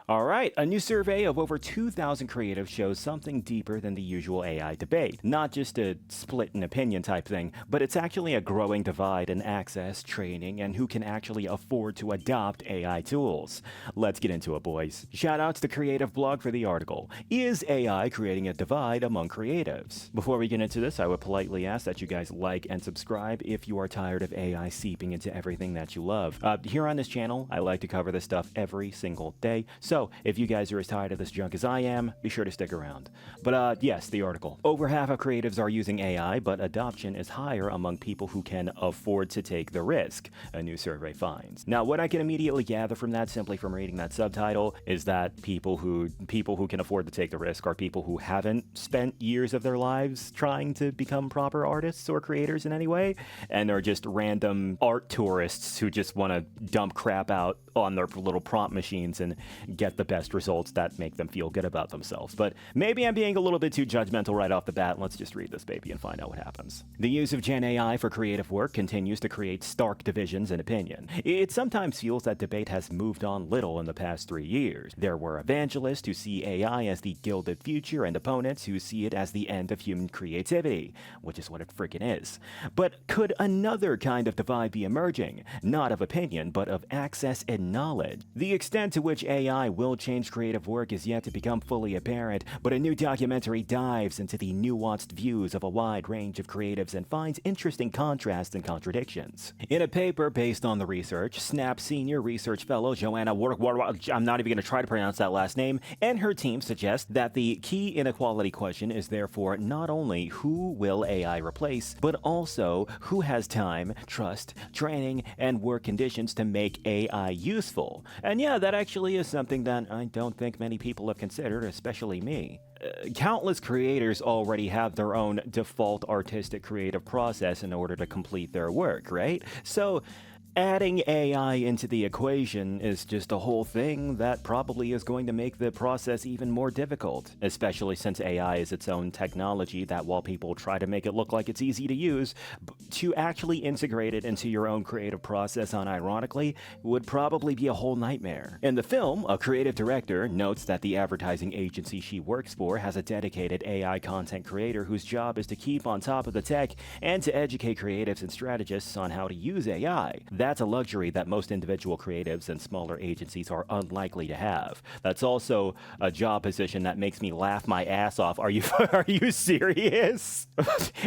All right, a new survey of over 2,000 creatives shows something deeper than the usual AI debate. Not just a split in opinion type thing, but it's actually a growing divide in access, training, and who can actually afford to adopt AI tools. Let's get into it, boys. Shoutouts to Creative Blog for the article. Is AI creating a divide among creatives? Before we get into this, I would politely ask that you guys like and subscribe if you are tired of AI seeping into everything that you love. Here on this channel, I like to cover this stuff every single day, so if you guys are as tired of this junk as I am, be sure to stick around. But yes, the article. Over half of creatives are using AI, but adoption is higher among people who can afford to take the risk, a new survey finds. Now, what I can immediately gather from that, simply from reading that subtitle, is that people who can afford to take the risk are people who haven't spent years of their lives trying to become proper artists or creators in any way, and are just random art tourists who just want to dump crap out on their little prompt machines and get the best results that make them feel good about themselves. But maybe I'm being a little bit too judgmental right off the bat. Let's just read this baby and find out what happens. The use of Gen AI for creative work continues to create stark divisions in opinion. It sometimes feels that debate has moved on little in the past 3 years. There were evangelists who see AI as the gilded future and opponents who see it as the end of human creativity, which is what it freaking is. But could another kind of divide be emerging? Not of opinion, but of access and knowledge. The extent to which AI will change creative work is yet to become fully apparent, but a new documentary dives into the nuanced views of a wide range of creatives and finds interesting contrasts and contradictions. In a paper based on the research, Snap senior research fellow Joanna I'm not even going to try to pronounce that last name, and her team suggest that the key inequality question is therefore not only who will AI replace, but also who has time, trust, training, and work conditions to make AI useful. And yeah, that actually is something that I don't think many people have considered, especially me. Countless creators already have their own default artistic creative process in order to complete their work, right? So adding AI into the equation is just a whole thing that probably is going to make the process even more difficult, especially since AI is its own technology that, while people try to make it look like it's easy to use, to actually integrate it into your own creative process unironically would probably be a whole nightmare. In the film, a creative director notes that the advertising agency she works for has a dedicated AI content creator whose job is to keep on top of the tech and to educate creatives and strategists on how to use AI. That's a luxury that most individual creatives and smaller agencies are unlikely to have. That's also a job position that makes me laugh my ass off. Are you serious?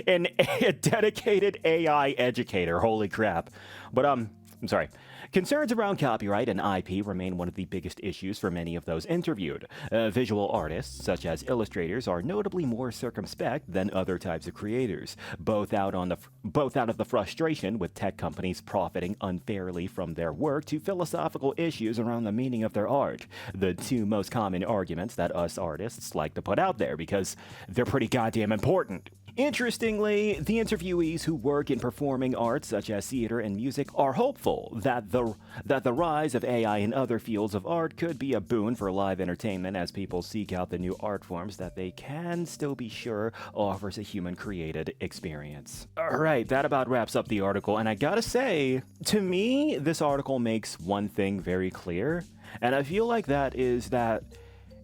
A dedicated AI educator. Holy crap. But I'm sorry. Concerns around copyright and IP remain one of the biggest issues for many of those interviewed. Visual artists, such as illustrators, are notably more circumspect than other types of creators, both out of the frustration with tech companies profiting unfairly from their work to philosophical issues around the meaning of their art. The two most common arguments that us artists like to put out there because they're pretty goddamn important. Interestingly, the interviewees who work in performing arts such as theater and music are hopeful that the rise of AI in other fields of art could be a boon for live entertainment as people seek out the new art forms that they can still be sure offers a human-created experience. Alright, that about wraps up the article, and I gotta say, to me, this article makes one thing very clear, and I feel like that is that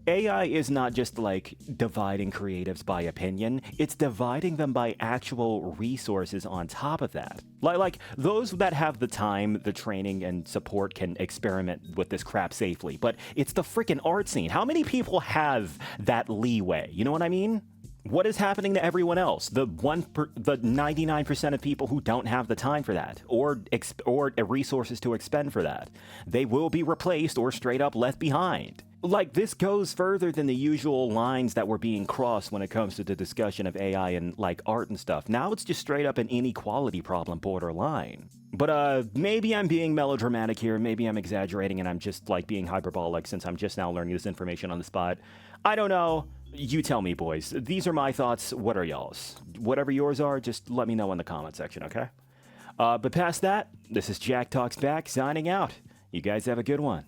AI is not just like dividing creatives by opinion, it's dividing them by actual resources on top of that. Like those that have the time, the training, and support can experiment with this crap safely, but it's the freaking art scene. How many people have that leeway? You know what I mean? What is happening to everyone else? The 99% of people who don't have the time for that, or resources to expend for that. They will be replaced or straight up left behind. Like, this goes further than the usual lines that were being crossed when it comes to the discussion of AI and, like, art and stuff. Now it's just straight up an inequality problem borderline. But, maybe I'm being melodramatic here, maybe I'm exaggerating and I'm just, like, being hyperbolic since I'm just now learning this information on the spot. I don't know. You tell me, boys. These are my thoughts. What are y'all's? Whatever yours are, just let me know in the comment section, okay? But past that, this is Jack Talks Back, signing out. You guys have a good one.